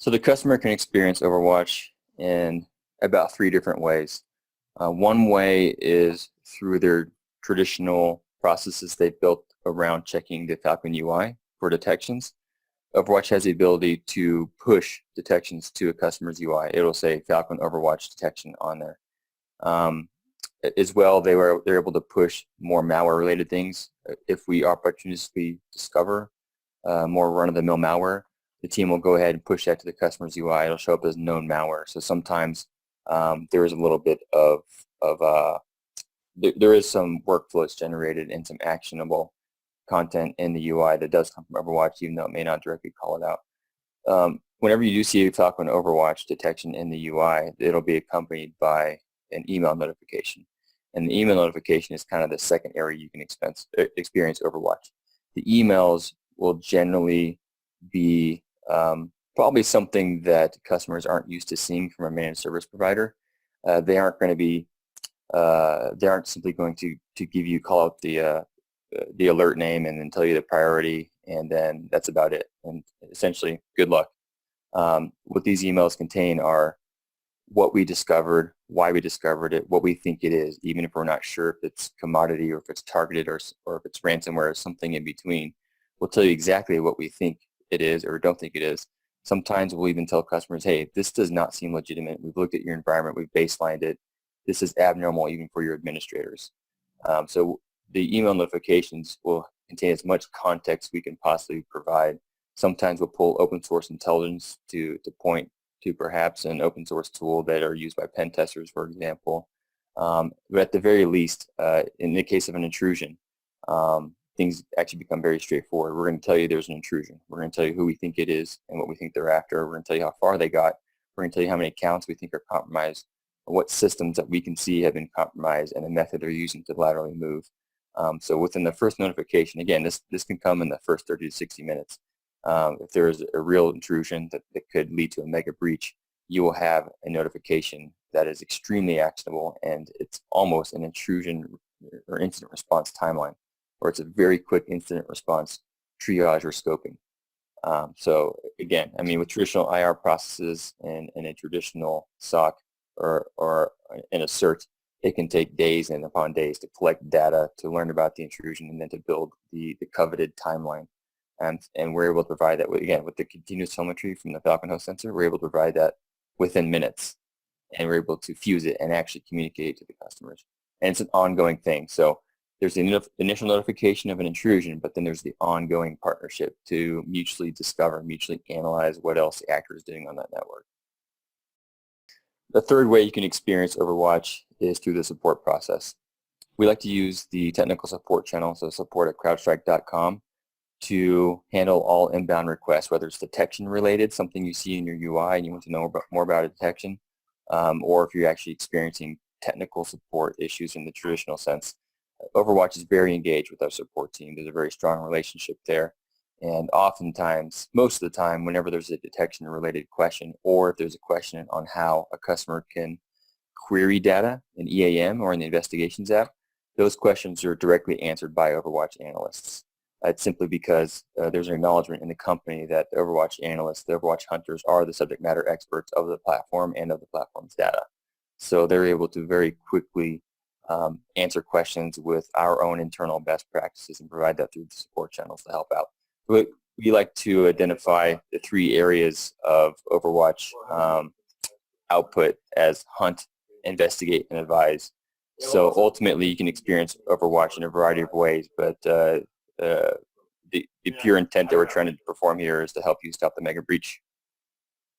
So the customer can experience Overwatch in about 3 different ways. One way is through their traditional processes they've built around checking the Falcon UI for detections. Overwatch has the ability to push detections to a customer's UI. It'll say Falcon OverWatch detection on there. As well, they're able to push more malware-related things. If we opportunistically discover more run-of-the-mill malware, the team will go ahead and push that to the customer's UI. It'll show up as known malware. So sometimes there is a little bit of there is some workflows generated and some actionable content in the UI that does come from Overwatch, even though it may not directly call it out. Whenever you do see a Falcon Overwatch detection in the UI, it'll be accompanied by an email notification. And the email notification is kind of the second area you can experience Overwatch. The emails will generally be probably something that customers aren't used to seeing from a managed service provider. They aren't going to be, they aren't simply going to give you, call out the alert name and then tell you the priority, and then that's about it. And essentially, good luck. What these emails contain are what we discovered, why we discovered it, what we think it is, even if we're not sure if it's commodity or if it's targeted or if it's ransomware or something in between. We'll tell you exactly what we think it is or don't think it is. Sometimes we'll even tell customers, hey, this does not seem legitimate. We've looked at your environment. We've baselined it. This is abnormal even for your administrators. So the email notifications will contain as much context we can possibly provide. Sometimes we'll pull open source intelligence to point to perhaps an open source tool that are used by pen testers, for example. But at the very least, in the case of an intrusion, things actually become very straightforward. We're going to tell you there's an intrusion. We're going to tell you who we think it is and what we think they're after. We're going to tell you how far they got. We're going to tell you how many accounts we think are compromised, what systems that we can see have been compromised, and the method they're using to laterally move. So within the first notification, again, this can come in the first 30 to 60 minutes. If there is a real intrusion that could lead to a mega breach, you will have a notification that is extremely actionable, and it's almost an intrusion or incident response timeline, or it's a very quick incident response triage or scoping. So again, I mean, with traditional IR processes and a traditional SOC or in a CERT, it can take days and upon days to collect data, to learn about the intrusion, and then to build the coveted timeline. And we're able to provide that, again, with the continuous telemetry from the Falcon host sensor, we're able to provide that within minutes. And we're able to fuse it and actually communicate to the customers. And it's an ongoing thing. So there's the initial notification of an intrusion, but then there's the ongoing partnership to mutually discover, mutually analyze what else the actor is doing on that network. The third way you can experience Overwatch is through the support process. We like to use the technical support channel, so support@crowdstrike.com, to handle all inbound requests, whether it's detection related, something you see in your UI and you want to know more about a detection, or if you're actually experiencing technical support issues in the traditional sense. Overwatch is very engaged with our support team. There's a very strong relationship there. And oftentimes, most of the time, whenever there's a detection related question, or if there's a question on how a customer can query data in EAM or in the investigations app, those questions are directly answered by Overwatch analysts. It's simply because there's an acknowledgement in the company that the Overwatch analysts, the Overwatch hunters, are the subject matter experts of the platform and of the platform's data. So they're able to very quickly answer questions with our own internal best practices and provide that through the support channels to help out. We like to identify the 3 areas of Overwatch output as hunt, investigate, and advise. So ultimately, you can experience Overwatch in a variety of ways, but the pure intent that we're trying to perform here is to help you stop the mega breach.